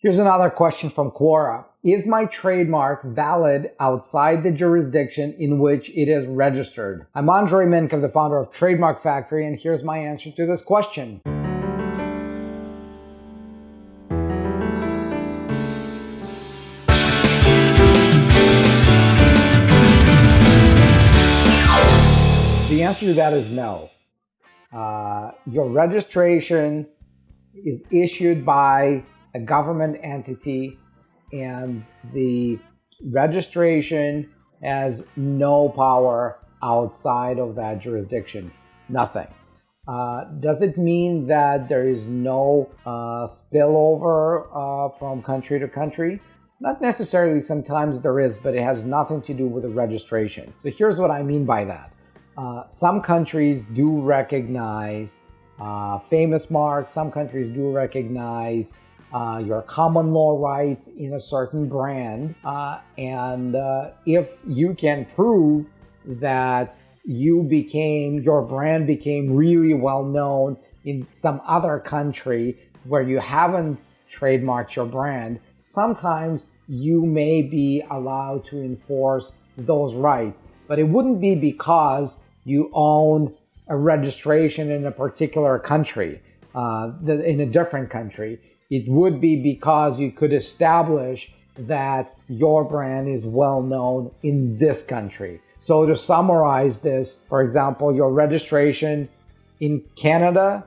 Here's another question from Quora. Is my trademark valid outside the jurisdiction in which it is registered? I'm Andrei Mincov, the founder of Trademark Factory, and here's my answer to this question. The answer to that is no. Your registration is issued by a government entity, and the registration has no power outside of that jurisdiction. Nothing. Does it mean that there is no spillover from country to country? Not necessarily. Sometimes there is, but it has nothing to do with the registration. So here's what I mean by that. Some countries do recognize famous marks. Some countries do recognize your common law rights in a certain brand. And if you can prove that your brand became really well known in some other country where you haven't trademarked your brand, sometimes you may be allowed to enforce those rights. But it wouldn't be because you own a registration in a particular country, in a different country. It would be because you could establish that your brand is well known in this country. So to summarize this, for example, your registration in Canada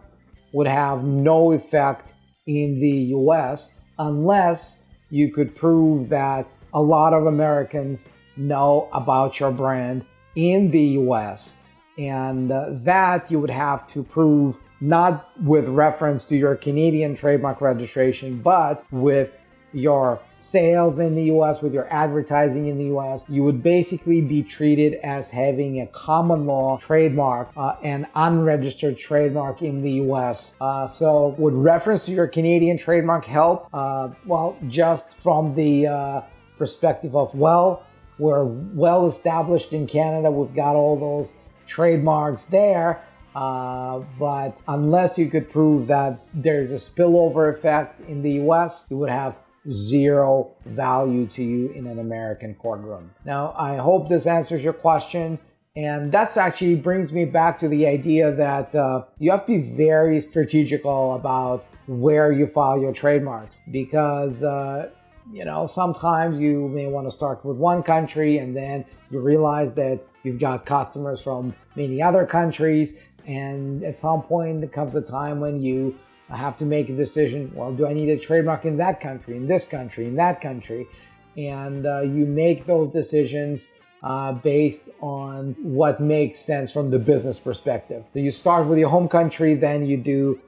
would have no effect in the US unless you could prove that a lot of Americans know about your brand in the US. And that you would have to prove not with reference to your Canadian trademark registration, but with your sales in the US, with your advertising in the US. You would basically be treated as having a common law trademark, an unregistered trademark in the US. So would reference to your Canadian trademark help? Well, just from the perspective of, well, we're well established in Canada, we've got all those trademarks there, but unless you could prove that there's a spillover effect in the US, it would have zero value to you in an American courtroom. Now, I hope this answers your question, and that's actually brings me back to the idea that you have to be very strategical about where you file your trademarks, because sometimes you may want to start with one country and then you realize that you've got customers from many other countries, and at some point there comes a time when you have to make a decision, well, do I need a trademark in that country, in this country, in that country? And you make those decisions based on what makes sense from the business perspective. So you start with your home country, then you do,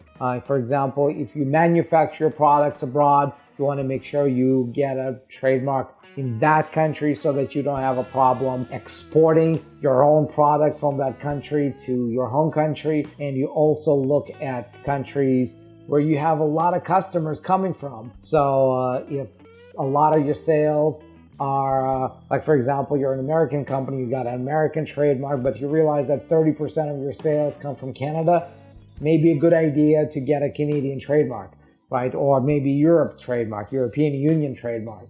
for example, if you manufacture your products abroad, you want to make sure you get a trademark in that country so that you don't have a problem exporting your own product from that country to your home country. And you also look at countries where you have a lot of customers coming from. So if a lot of your sales are, like for example, you're an American company, you got an American trademark, but you realize that 30% of your sales come from Canada, maybe a good idea to get a Canadian trademark, right? Or maybe Europe trademark, European Union trademark.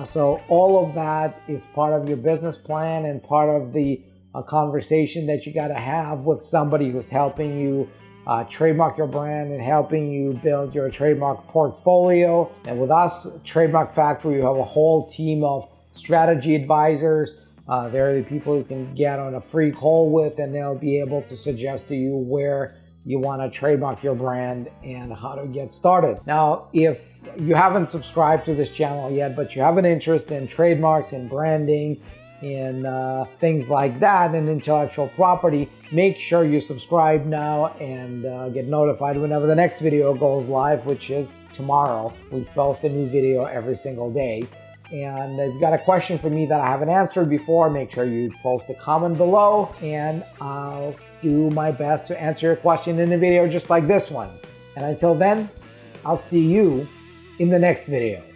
So all of that is part of your business plan and part of the conversation that you got to have with somebody who's helping you trademark your brand and helping you build your trademark portfolio. And with us, Trademark Factory, we have a whole team of strategy advisors. They're the people you can get on a free call with, and they'll be able to suggest to you where you want to trademark your brand and how to get started. Now, if you haven't subscribed to this channel yet, but you have an interest in trademarks and branding, in things like that, and intellectual property, make sure you subscribe now and get notified whenever the next video goes live, which is tomorrow. We post a new video every single day. And if you've got a question for me that I haven't answered before, make sure you post a comment below, and I'll do my best to answer your question in a video just like this one. And until then, I'll see you in the next video.